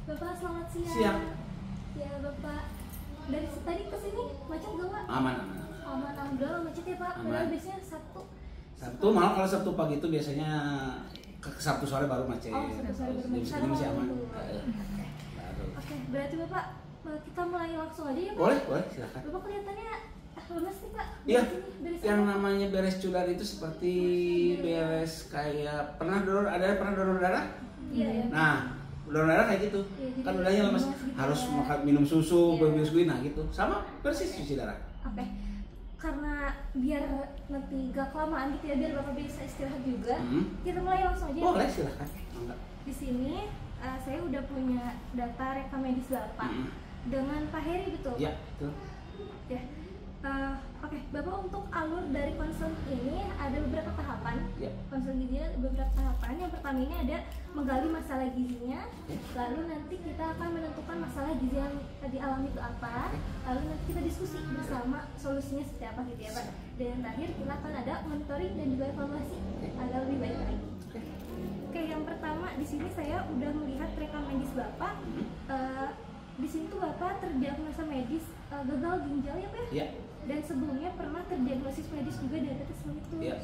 Bapak selamat siang. Siang. Ya Bapak, dari tadi ke sini macet gak Pak? Aman. Aman, alhamdulillah macet ya Pak. Aman. Padahal biasanya Sabtu. Malah kalau Sabtu pagi itu biasanya ke Sabtu sore baru macet. Oh, Sabtu sore baru macet. Ini masih aman. Oke, berarti Bapak kita mulai langsung aja ya Pak? Boleh, silakan. Bapak kelihatannya lemes nih Pak. Iya, Dari yang sana. namanya beres cudar itu seperti beres kayak pernah donor darah? Iya ya. Nah, donor darah kayak gitu. Iya, jadi Kan udahnya lemas, lemas gitu harus ya. makan minum susu, Iya. biskuit, nah gitu. Sama persis cuci darah. Oke. Karena biar nanti gak kelamaan gitu ya, biar Bapak bisa istirahat juga. Kita mulai langsung aja. ya, Boleh, Pak? silakan. Enggak. Di sini saya udah punya data rekam medis Bapak dengan Pak Heri betul? Ya, betul. Ya. Oke, Bapak untuk alur dari konsul ini ada beberapa tahapan. Ya. Konsul gizi ada beberapa tahapan. Yang pertama ini ada menggali masalah gizinya, lalu nanti kita akan menentukan masalah gizi yang tadi alami itu apa, lalu nanti kita diskusi bersama solusinya seperti apa gitu ya Pak. Dan yang terakhir kita akan ada monitoring dan juga evaluasi agar lebih baik lagi. Oke, yang pertama di sini saya udah melihat rekam medis Bapak. Di sini tuh Bapak terdiagnosa medis gagal ginjal ya Pak? Ya. Dan sebelumnya pernah terdiagnosis medis juga diabetes mellitus. Ya.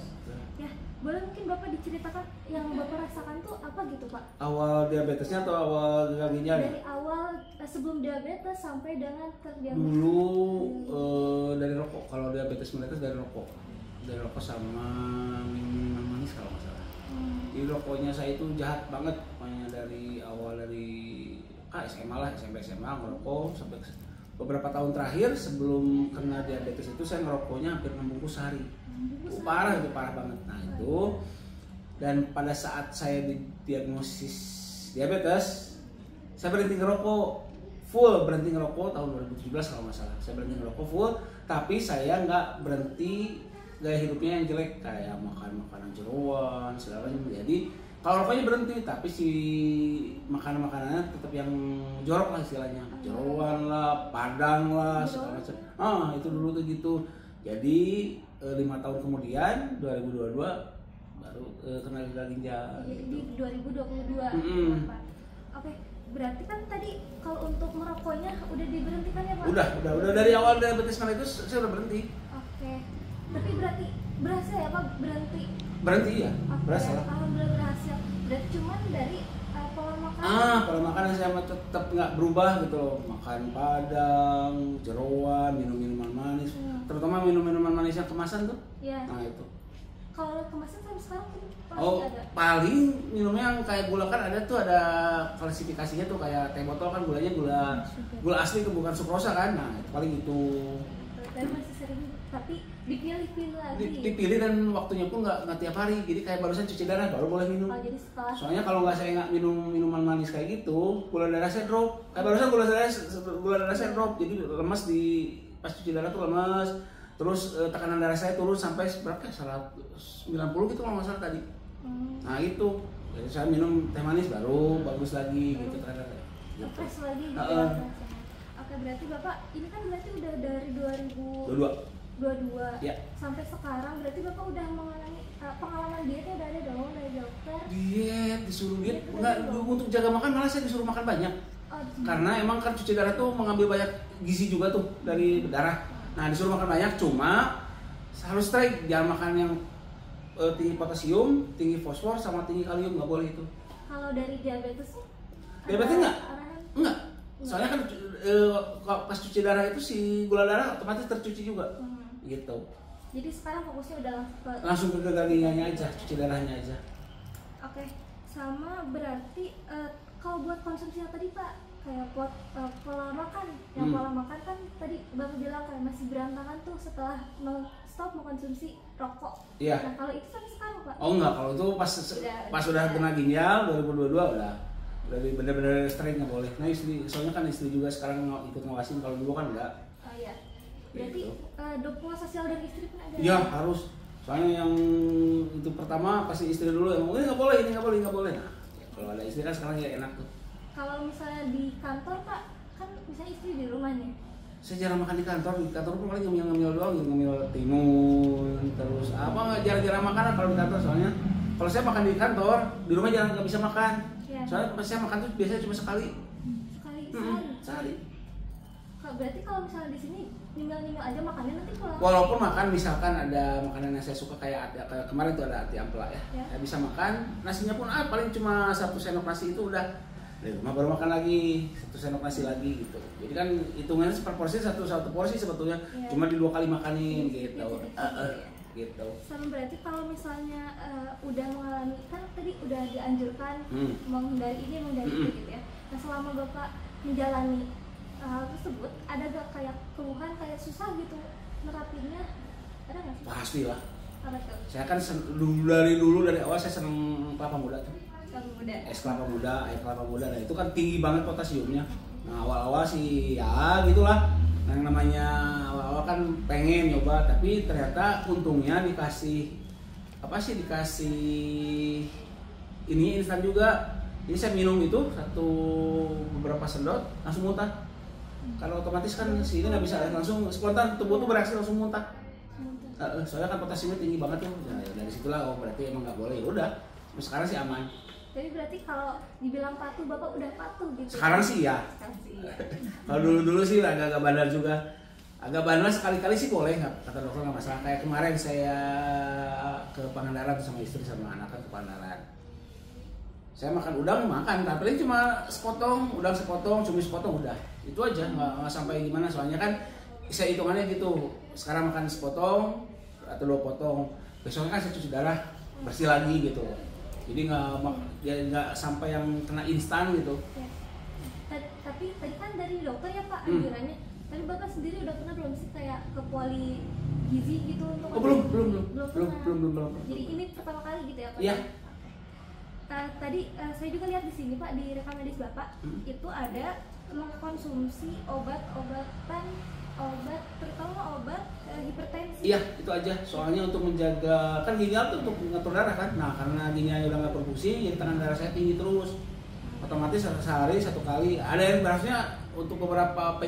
Ya, boleh mungkin Bapak diceritakan yang Bapak rasakan tuh apa gitu Pak? Awal diabetesnya atau awal gagal ginjal? Dari awal sebelum diabetes sampai dengan terdiagnosis. Dulu dari rokok. Kalau diabetes mellitus dari rokok. Dari rokok sama minuman manis kalau nggak salah. Jadi rokoknya saya itu jahat banget, pokoknya dari awal dari SMA lah, SMP SMA ngerokok sampai beberapa tahun terakhir sebelum kena diabetes itu saya ngerokoknya hampir 6 bungkus sehari. Parah banget. Nah itu, dan pada saat saya didiagnosis diabetes, saya berhenti ngerokok berhenti ngerokok tahun 2017 kalau nggak salah. Saya berhenti ngerokok full, tapi saya nggak berhenti gaya hidupnya yang jelek kayak makan makanan jeroan segala macam. Jadi kalau rokoknya berhenti, tapi si makanannya tetap yang jorok lah istilahnya, jeroan lah, padang lah, segala macam. Itu dulu tuh gitu. Jadi 5 tahun kemudian 2022 baru kena gagal ginjal. Jadi Gitu. di 2022 Pak. Oke, berarti kan tadi kalau untuk merokoknya udah diberhentikan ya Pak? Udah dari awal diabetes mellitus saya udah berhenti. Oke, tapi berarti berhasil ya Pak berhenti? Berhenti ya, Oke, berhasil. alhamdulillah berhasil. Berarti cuman dari pola makan. Pola makan saya tetap nggak berubah gitu loh. Makan padang, jeroan, minum minuman manis, terutama minum minuman manis yang kemasan tuh. Iya. Nah itu. Kalau kemasan sampai sekarang masih ada. Paling minumnya yang kayak gula kan ada tuh, ada klasifikasinya tuh, kayak teh botol kan gulanya gula asli tuh, bukan sukrosa kan. Nah itu paling itu. Dan masih sering, tapi dipilih-pilih lagi. Dipilih dan waktunya pun nggak tiap hari. Jadi kayak barusan cuci darah baru boleh minum. Jadi setelah. Soalnya kalau nggak saya nggak minum minuman manis kayak gitu, gula darah saya drop. Kayak barusan gula darah saya drop. Jadi lemas di pas cuci darah tuh lemas. Terus tekanan darah saya turun sampai berapa ya? 90 gitu kalau nggak salah tadi. Nah itu. Jadi saya minum teh manis baru bagus lagi gitu ternyata. Gitu. Fresh lagi gitu ya. Oke, berarti Bapak ini kan berarti udah dari 2022 ya. sampai sekarang, berarti Bapak udah mengalami pengalaman dietnya udah ada dong dari dokter? Disuruh diet. Enggak, untuk jaga makan malah saya disuruh makan banyak. Karena emang kan cuci darah tuh mengambil banyak gizi juga tuh dari darah. Nah disuruh makan banyak, cuma harus strike, jangan makan yang tinggi potasium, tinggi fosfor, sama tinggi kalium, nggak boleh itu. Kalau dari diabetes sih? Diabetes enggak. Soalnya kan pas cuci darah itu si gula darah otomatis tercuci juga, gitu. Jadi sekarang fokusnya udah langsung ke gagal ginjalnya aja, cuci darahnya aja. Oke, sama berarti kalau buat konsumsi yang tadi Pak, kayak buat pola makan, yang pola makan kan tadi Bapak bilang kan masih berantakan tuh setelah stop mengkonsumsi rokok. Iya. Nah kalau itu sampai sekarang Pak? Oh enggak, kalau itu pas udah kena ginjal 2022 udah bener-bener straight nggak boleh. Nah soalnya kan istri juga sekarang ikut ngawasin, kalau dulu kan enggak. Oh iya. Berarti dokumen sosial dari istri pun ada? Iya harus. Soalnya yang itu pertama pasti istri dulu yang ini nggak boleh. Nah ya, kalau ada istri kan sekarang ya enak tuh. Kalau misalnya di kantor Pak, kan misalnya istri di rumah nih. Saya jarang makan di kantor pun paling ngemil doang, ngemil timun, terus apa jarang makan kalau di kantor. Soalnya kalau saya makan di kantor, di rumah jarang nggak bisa makan. Ya. Soalnya pas saya makan tuh biasanya cuma sekali. sehari. Berarti kalau misalnya di sini nyemil aja makannya nanti pulang. Walaupun makan misalkan ada makanan yang saya suka kayak kemarin tuh ada ati ampela ya. Saya bisa makan, nasinya pun paling cuma 1 sendok nasi itu udah. Dari rumah baru makan lagi 1 sendok nasi lagi gitu. Jadi kan hitungannya per porsi satu porsi sebetulnya, cuma di 2 kali makanin gitu. Gitu. Sama berarti kalau misalnya udah mengalami, kan tadi udah dianjurkan menghindari ini menghindari itu gitu ya. Nah selama Bapak menjalani hal tersebut, ada gak kayak keluhan kayak susah gitu nerapinnya, ada nggak sih? Pastilah. Apa tuh? Saya kan dari awal saya seneng kelapa muda tuh. Es kelapa muda, air kelapa muda, nah itu kan tinggi banget potasiumnya. Nah awal-awal sih ya gitulah. Yang namanya awal-awal kan pengen nyoba, tapi ternyata untungnya dikasih ini instan juga. Jadi saya minum itu beberapa sendok langsung muntah. Kalau otomatis kan sini nggak bisa langsung spontan, tubuh tuh bereaksi langsung muntah. Soalnya kan potasiumnya tinggi banget tuh. Nah, dari situlah berarti emang nggak boleh. Ya udah, sekarang sih aman. Jadi berarti kalau dibilang patuh, Bapak udah patuh gitu? Sekarang sih ya. Kalau dulu sih agak bandar juga. Agak bandar sekali-kali sih boleh, kata dokter nggak masalah. Kayak kemarin saya ke Pangandaran sama istri sama anak kan ke Pangandaran. Saya makan udang tapi cuma udang sepotong, cumi sepotong udah. Itu aja, nggak sampai gimana. Soalnya kan saya hitungannya gitu. Sekarang makan sepotong atau 2 potong, besoknya kan saya cuci darah bersih lagi gitu. Jadi nggak sampai yang kena instan gitu. Ya. Tapi tadi kan dari dokter ya Pak anjurannya. Tapi Bapak sendiri udah pernah belum sih kayak ke poli gizi gitu untuk? Oh, belum. Jadi ini pertama kali gitu ya Pak? Iya. Tadi saya juga lihat di sini Pak, di rekam medis Bapak itu ada mengkonsumsi obat-obatan, terutama obat hipertensi. Iya, itu aja. Soalnya untuk menjaga, kan ginjal tuh untuk ngatur darah kan. Nah, karena ginjalnya udah nggak berfungsi, jadi tekanan darah saya tinggi terus. Otomatis sehari 1 kali. Ada yang berasnya untuk beberapa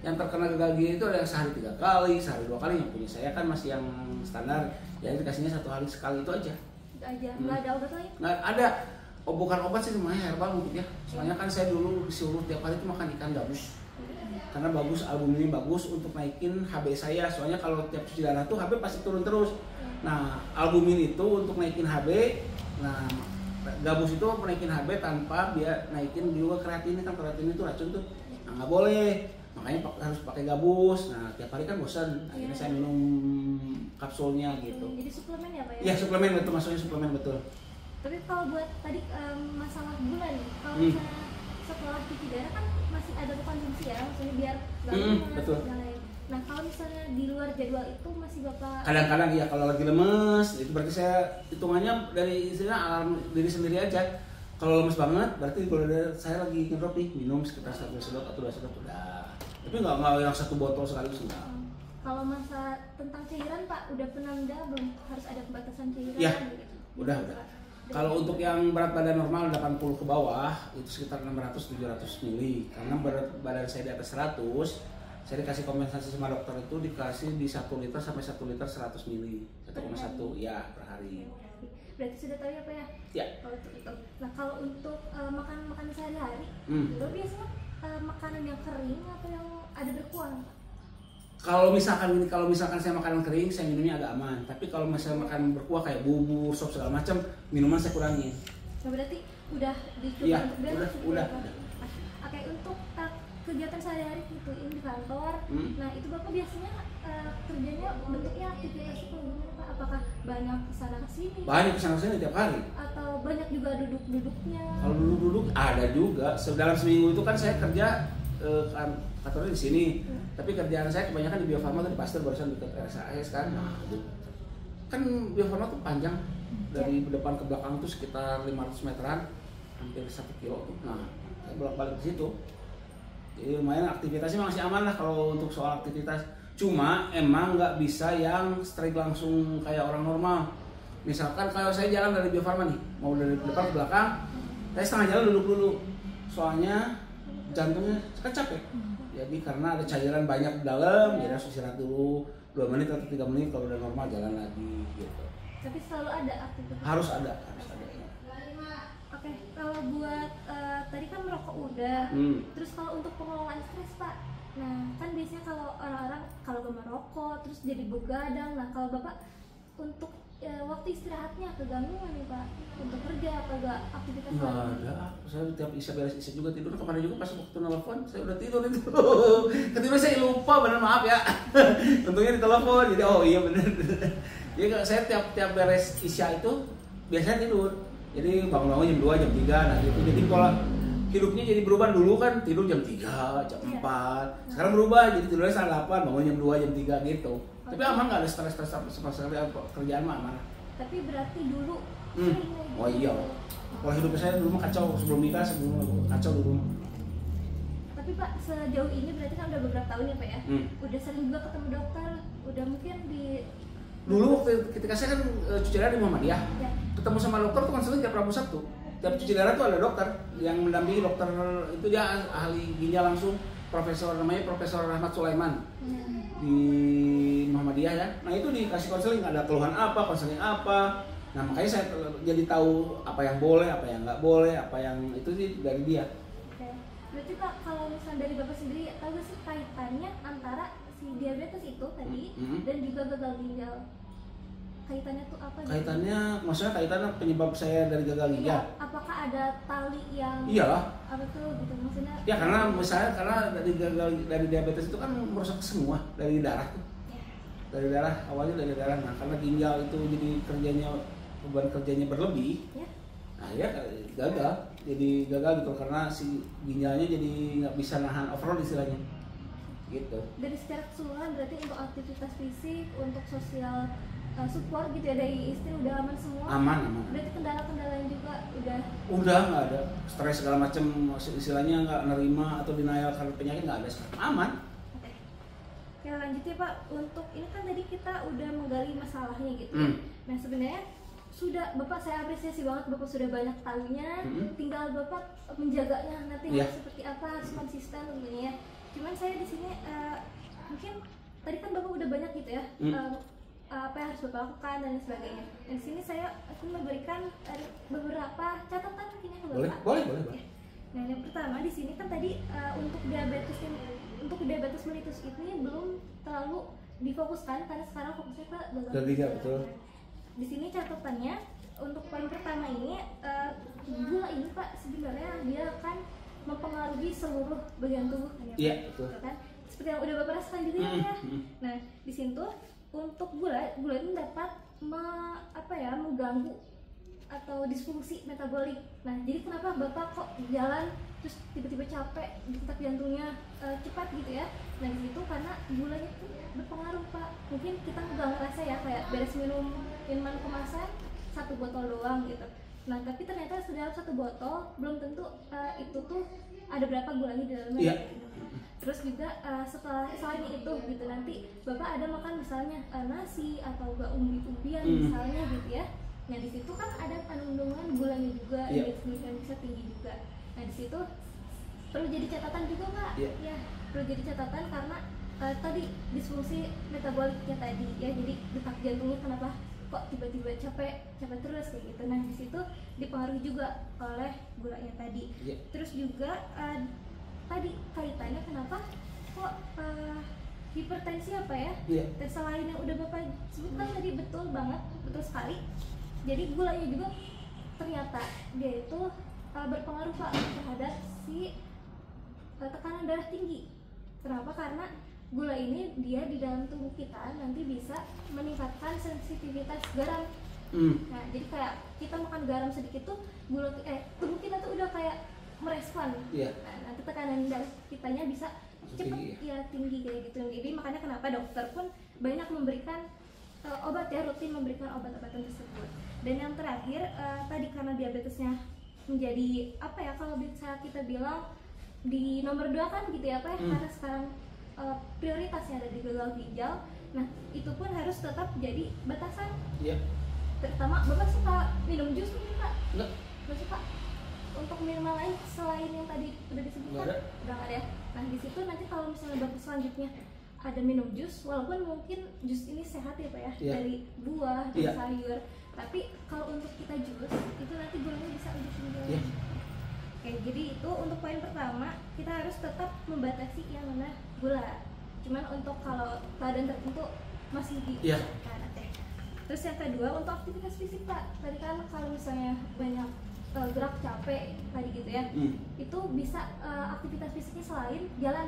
yang terkena gagal ginjal itu ada yang sehari 3 kali, sehari 2 kali. Yang punya saya kan masih yang standar, ya dikasihnya 1 hari sekali itu aja. Itu aja, nggak ada obat lain? Nggak ada. Bukan obat sih, namanya herbal mungkin ya. Soalnya kan saya dulu disuruh tiap hari itu makan ikan gabus. Karena bagus, albumin bagus untuk naikin HB saya. Soalnya kalau tiap cuci darah tuh HB pasti turun terus. Nah, albumin itu untuk naikin HB. Nah, gabus itu naikin HB tanpa dia naikin juga kreatin. Kan kreatin itu racun tuh. Nah, nggak boleh. Makanya harus pakai gabus. Nah, tiap hari kan bosan. Akhirnya saya minum kapsulnya gitu. Jadi suplemen ya Pak ya? Iya, suplemen betul, maksudnya suplemen betul. Tapi kalau buat tadi masalah gula nih, kalau misalnya setelah cuci darah kan masih ada konsumsi ya, maksudnya biar betul. Dan lain. Nah kalau misalnya di luar jadwal itu masih Bapak? Kadang-kadang ya kalau lagi lemes, itu berarti saya hitungannya dari istilah alarm diri sendiri aja. Kalau lemes banget, berarti kalau saya lagi ngedrop nih, minum sekitar 1 sendok atau 2 sendok udah. Tapi nggak yang 1 botol sekaligus enggak. Kalau masa tentang cairan Pak, udah pernah belum harus ada pembatasan cairan? Ya, gitu? udah. Kalau untuk yang berat badan normal 80 ke bawah itu sekitar 600-700 mili. Karena berat badan saya di atas 100, saya dikasih kompensasi sama dokter itu dikasih di 1 liter sampai 1 liter 100 mili. 1,1 ya per hari. Berarti sudah tahu ya Pak ya? Ya. Kalau untuk itu. Nah kalau untuk makanan sehari-hari, itu biasanya makanan yang kering atau yang ada berkuah Pak? Kalau misalkan saya makanan kering, saya minumnya agak aman. Tapi kalau misalnya makan berkuah kayak bubur, sop segala macam, minuman saya kurangin. Nah, berarti udah dicoba ya, untuk udah. Oke, untuk kegiatan sehari-hari gitu di kantor. Nah, itu Bapak biasanya kerjanya bentuknya aktivitas itu gimana Pak? Apakah banyak kesana kesini? Banyak kesana kesini tiap hari. Atau banyak juga duduk-duduknya? Kalau duduk-duduk ada juga. Dalam seminggu itu kan saya kerja kantornya di sini. Tapi kerjaan saya kebanyakan di Bio Farma tuh di Pasteur barusan dekat RSAS kan. Nah, kan Bio Farma tuh panjang dari depan ke belakang tuh sekitar 500 meteran, hampir 1 kilo tuh. Nah, saya bolak-balik ke situ. Jadi lumayan aktivitasnya masih aman lah kalau untuk soal aktivitas. Cuma emang nggak bisa yang straight langsung kayak orang normal. Misalkan kalau saya jalan dari Bio Farma nih, mau dari depan ke belakang, saya setengah jalan duduk dulu. Soalnya jantungnya kan capek. Jadi karena ada cairan banyak di dalam, jadi harus istirahat dulu 2 menit atau 3 menit, kalau udah normal jalan lagi gitu. Tapi selalu ada aktivitas? Harus ada. Oke, Oke, kalau buat tadi kan merokok udah. Terus kalau untuk pengelolaan stres Pak, nah kan biasanya kalau orang-orang kalau gak merokok terus jadi begadang. Nah kalau Bapak untuk waktu istirahatnya keganggu nggak nih Pak? Untuk kerja apa gak aktivitas lain? Nggak ada, saya tiap beres isya juga tidur. Kemarin juga pas waktu nelfon saya udah tidur itu. Ketika saya lupa, benar maaf ya. Untungnya ditelepon, jadi oh iya benar. Jadi saya tiap beres isya itu biasanya tidur. Jadi bangun jam 2, jam 3, nah gitu. Jadi pola hidupnya jadi berubah. Dulu kan tidur jam 3, jam 4. Sekarang berubah jadi tidurnya setengah 8, bangun jam 2, jam 3 gitu. Tapi aman, nggak ada stres sama sekali, kerjaan mah aman. Tapi berarti dulu oh iya, kalau hidup saya dulu mah kacau, sebelum nikah kacau dulu. Tapi Pak sejauh ini berarti kan udah beberapa tahun ya Pak ya? Udah sering juga ketemu dokter, udah mungkin di dulu waktu ketika saya kan cuci darah di Muhammadiyah, ketemu sama dokter tuh kan sering tiap Rabu Sabtu. Tiap cuci darah tuh ada dokter yang mendampingi. Dokter itu dia ahli ginjal langsung, namanya Profesor Rahmat Sulaiman di Muhammadiyah ya. Nah itu dikasih konseling, ada keluhan apa, konseling apa. Nah makanya saya jadi tahu apa yang boleh, apa yang nggak boleh, apa yang itu sih dari dia. Oke. Berarti Pak kalau misalnya dari Bapak sendiri tahu gak sih kaitannya antara si diabetes itu tadi dan juga gagal ginjal? Kaitannya tuh apa? Kaitannya, maksudnya kaitannya penyebab saya dari gagal ginjal? Ya, apakah ada tali yang iyalah apa tuh gitu maksudnya? Ya karena misalnya dari diabetes itu kan merusak semua dari darah tuh. Dari darah, awalnya dari darah. Nah karena ginjal itu jadi beban kerjanya berlebih, nah ya gagal. Jadi gagal gitu karena si ginjalnya jadi nggak bisa nahan overload istilahnya gitu. Dari secara keseluruhan berarti untuk aktivitas fisik, untuk sosial support gitu ya dari istri udah aman semua? Aman. Berarti kendala-kendalanya juga udah nggak ada, stres segala macam istilahnya nggak nerima atau denial karena penyakit nggak ada sekarang, aman. Oke lanjut ya Pak, untuk ini kan tadi kita udah menggali masalahnya gitu. Nah sebenarnya sudah Bapak, saya apresiasi banget Bapak sudah banyak tahunya, tinggal Bapak menjaganya nanti harus seperti apa, harus konsisten tentunya ya. Cuman saya di sini mungkin tadi kan Bapak udah banyak gitu ya apa yang harus Bapak lakukan dan sebagainya. Dan di sini saya akan memberikan beberapa catatan mungkin ke Bapak. Boleh. Nah yang pertama di sini kan tadi untuk diabetes mellitus ini belum terlalu difokuskan karena sekarang fokusnya ke gagal ginjal. Betul. Di sini catatannya untuk poin pertama ini gula ini Pak sebenarnya dia akan mempengaruhi seluruh bagian tubuh kan ya Pak? Iya betul. Kan? Seperti yang udah Bapak rasakan juga ya. Nah di sini tuh untuk gula ini dapat mengganggu atau disfungsi metabolik. Nah jadi kenapa Bapak kok jalan terus tiba-tiba capek, detak jantungnya cepat gitu ya? Nah di situ karena gulanya itu berpengaruh Pak. Mungkin kita nggak ngerasa ya kayak beres minum minuman kemasan 1 botol doang gitu. Nah tapi ternyata dalam 1 botol belum tentu itu tuh ada berapa gulanya di dalamnya. Iya. Terus juga selain itu gitu nanti Bapak ada makan misalnya nasi atau enggak umbi-umbian misalnya gitu ya. Nah di situ kan ada kandungan gulanya juga, indeks glikemia bisa tinggi juga. Nah di situ perlu jadi catatan juga Pak. Ya perlu jadi catatan karena tadi disfungsi metaboliknya tadi ya, jadi detak jantungnya kenapa kok tiba-tiba capek terus kayak gitu. Nah di situ dipengaruhi juga oleh gulanya tadi. Terus juga tadi kaitannya kenapa kok hipertensi apa ya? Tes lain yang udah Bapak sebutkan tadi betul sekali. Jadi gulanya juga ternyata dia itu berpengaruh Pak terhadap si tekanan darah tinggi. Kenapa? Karena gula ini dia di dalam tubuh kita nanti bisa meningkatkan sensitivitas garam. Nah jadi kayak kita makan garam sedikit tuh tubuh kita tuh udah kayak merespon. Nah, nanti tekanan darah kitanya bisa cepat tinggi kayak gitu. Jadi makanya kenapa dokter pun banyak memberikan obat ya, rutin memberikan obat-obatan tersebut. Dan yang terakhir tadi karena diabetesnya menjadi apa ya, kalau bisa kita bilang di nomor 2 kan gitu ya Pak ya, karena sekarang prioritasnya ada di gagal ginjal. Nah itu pun harus tetap jadi batasan. Terutama Bapak suka minum jus mungkin Pak? Enggak suka. Untuk minuman lain selain yang tadi udah disebutkan? Udah nggak ada ya? Nah di situ nanti kalau misalnya Bapak selanjutnya ada minum jus, walaupun mungkin jus ini sehat ya Pak ya, dari buah dan sayur, tapi kalau untuk kita jus itu nanti gulanya bisa lebih tinggi. Oke, jadi itu untuk poin pertama, kita harus tetap membatasi yang mana gula. Cuman untuk kalau keadaan tertentu masih disarankan. Terus yang kedua untuk aktivitas fisik Pak, tadi kan kalau misalnya banyak gerak capek tadi gitu ya, itu bisa aktivitas fisiknya selain jalan.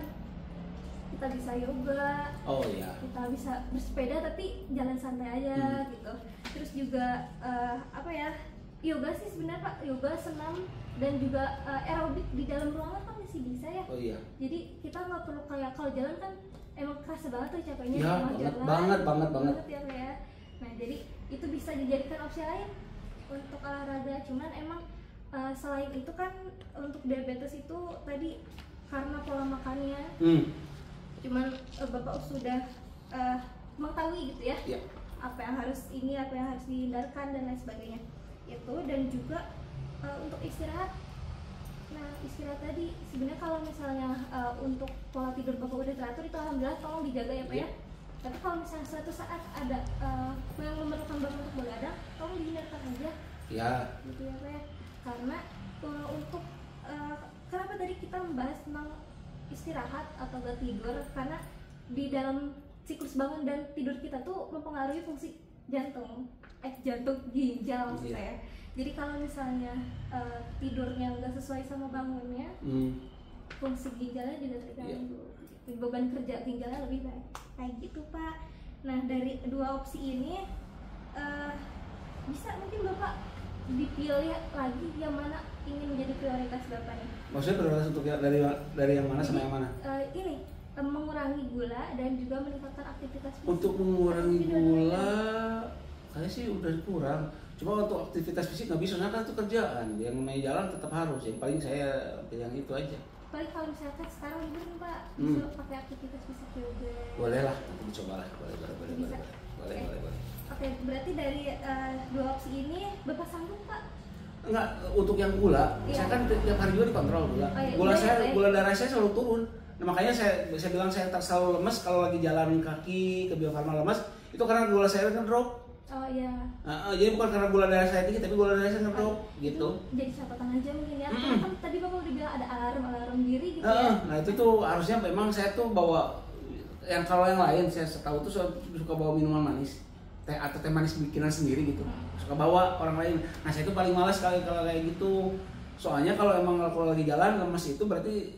Kita bisa yoga, kita bisa bersepeda tapi jalan santai aja gitu. Terus juga yoga sih sebenarnya Pak, yoga, senam, dan juga aerobik di dalam ruangan kan masih bisa ya. Jadi kita nggak perlu kayak kalau jalan kan emang kerasa banget tuh capeknya banget ya Pak ya. Nah jadi itu bisa dijadikan opsi lain untuk olahraga. Cuman emang selain itu kan untuk diabetes itu tadi karena pola makannya, cuman Bapak sudah mengetahui gitu ya, apa yang harus dihindarkan dan lain sebagainya itu. Dan juga untuk istirahat. Nah istirahat tadi sebenarnya kalau misalnya untuk pola tidur Bapak udah teratur itu alhamdulillah, tolong dijaga ya Pak ya. Tapi kalau misalnya suatu saat ada yang memerlukan Bapak untuk begadang, tolong dihindarkan aja gitu ya Pak ya. Karena untuk kenapa tadi kita membahas tentang istirahat atau gak tidur, karena di dalam siklus bangun dan tidur kita tuh mempengaruhi fungsi jantung ginjal maksud saya. Jadi kalau misalnya tidurnya nggak sesuai sama bangunnya, fungsi ginjalnya juga terganggu. Beban kerja ginjalnya lebih baik kayak gitu Pak. Nah dari dua opsi ini bisa mungkin Bapak dipilih lagi yang mana ingin menjadi prioritas Bapak nih. Maksudnya prioritas untuk dari yang mana sama yang mana? Ini mengurangi gula dan juga meningkatkan aktivitas fisik. Untuk mengurangi gula saya sih udah kurang. Cuma untuk aktivitas fisik nggak bisa, soalnya kan itu kerjaan. Yang namanya jalan tetap harus. Yang paling saya pilih yang itu aja. Paling kalau misalkan sekarang libur nih Pak, bisa pakai aktivitas fisik juga. Boleh lah, nanti dicoba lah. Boleh. Oke, berarti dari dua opsi ini Bapak sanggup Pak? Enggak, untuk yang gula, saya kan tiap hari juga dikontrol gula. Gula darah saya selalu turun. Nah, makanya saya bilang saya selalu lemes kalau lagi jalan kaki ke Bio Farma lemes, itu karena gula saya ngedrop. Jadi bukan karena gula darah saya tinggi, tapi gula darah saya ngedrop gitu. Jadi catatan aja mungkin ya. Kan tadi Bapak udah bilang ada alarm diri gitu ya. Nah itu tuh harusnya memang saya tuh bawa kalau yang lain saya tahu tuh suka bawa minuman manis. Teh atau teh manis bikinan sendiri gitu, suka bawa orang lain. Nah saya itu paling malas kalau kayak gitu, soalnya kalau emang kalau lagi jalan lemes itu berarti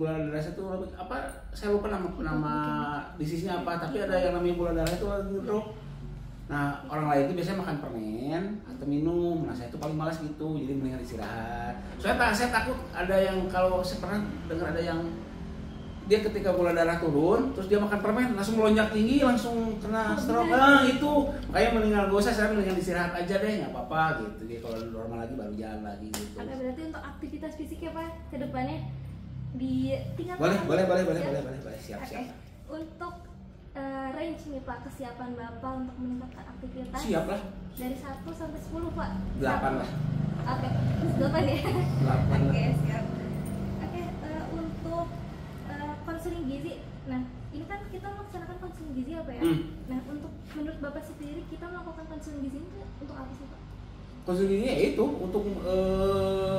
gula darah saya itu apa, saya lupa nama disease-nya apa, tapi ada yang namanya gula darah itu lagi ngedrop. Nah orang lain itu biasanya makan permen atau minum, nah saya itu paling malas gitu, jadi mendingan istirahat. Soalnya saya takut ada yang, kalau saya pernah dengar ada yang dia ketika gula darah turun, terus dia makan permen langsung melonjak tinggi, langsung kena stroke. Nah itu makanya mendingan gak usah, saya mendingan istirahat aja deh, nggak apa-apa gitu. Jadi kalau normal lagi baru jalan lagi gitu. Oke, berarti untuk aktivitas fisiknya Pak kedepannya ditingkatkan. Boleh, siap. Untuk range nih Pak, kesiapan Bapak untuk meningkatkan aktivitas? Siap lah. Dari 1 sampai 10 Pak. 8 lah. Oke, 8 ya. 8. Oke, siap. Untuk konseling gizi, nah ini kan kita melaksanakan konseling gizi apa ya? Nah untuk menurut Bapak sendiri kita melakukan konseling gizi itu untuk apa sih Pak? Konseling gizi itu untuk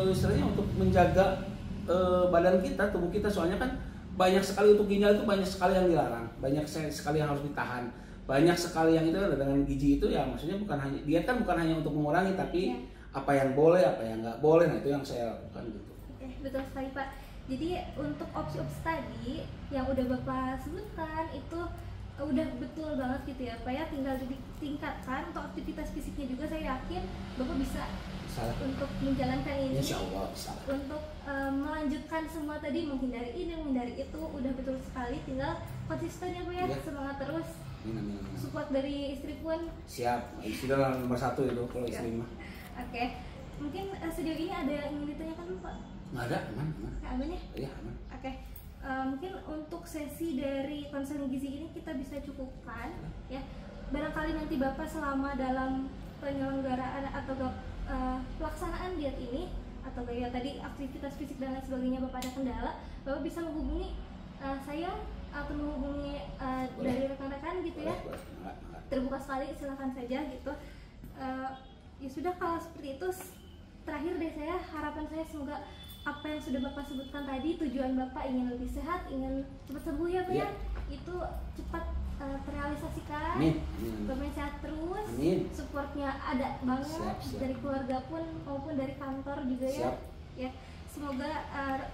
istilahnya untuk menjaga badan kita, tubuh kita, soalnya kan banyak sekali untuk ginjal itu banyak sekali yang dilarang, banyak sekali yang harus ditahan, banyak sekali yang itu dengan gizi itu ya maksudnya bukan hanya diet kan bukan hanya untuk mengurangi tapi apa yang boleh apa yang nggak boleh, nah itu yang saya lakukan gitu. Oke, betul sekali Pak. Jadi untuk opsi-opsi tadi yang udah Bapak sebutkan itu udah betul banget gitu ya Pak ya, tinggal ditingkatkan. Untuk aktivitas fisiknya juga saya yakin Bapak bisa untuk menjalankan ini. Insya Allah bisa. Untuk melanjutkan semua tadi, menghindari ini, menghindari itu, udah betul sekali. Tinggal konsisten ya Pak ya, semangat terus. Support dari istri pun siap, istri adalah nomor 1 itu kalau istri mah. Oke, mungkin sejauh ini ada yang ingin ditanyakan Pak? Nggak ada, aman. Aman ya? Iya, aman. Oke, mungkin untuk sesi dari konseling gizi ini kita bisa cukupkan ya. Barangkali nanti Bapak selama dalam penyelenggaraan atau pelaksanaan diet ini atau kayak tadi aktivitas fisik dan lain sebagainya Bapak ada kendala, Bapak bisa menghubungi saya atau menghubungi dari rekan-rekan gitu ya. Terbuka sekali, silakan saja gitu. Ya sudah, kalau seperti itu terakhir deh, saya harapan saya semoga apa yang sudah Bapak sebutkan tadi, tujuan Bapak ingin lebih sehat, ingin cepat sembuh ya Pak ya, itu cepat terrealisasikan. Bapak sehat terus. Supportnya ada banget dari keluarga pun maupun dari kantor juga ya. Ya, semoga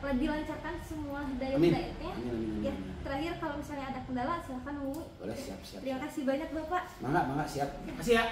dilancarkan semua diet-dietnya. Ya, terakhir kalau misalnya ada kendala silahkan hubungi. Boleh, siap. Terima kasih banyak Bapak. Mangga, siap. Makasih ya.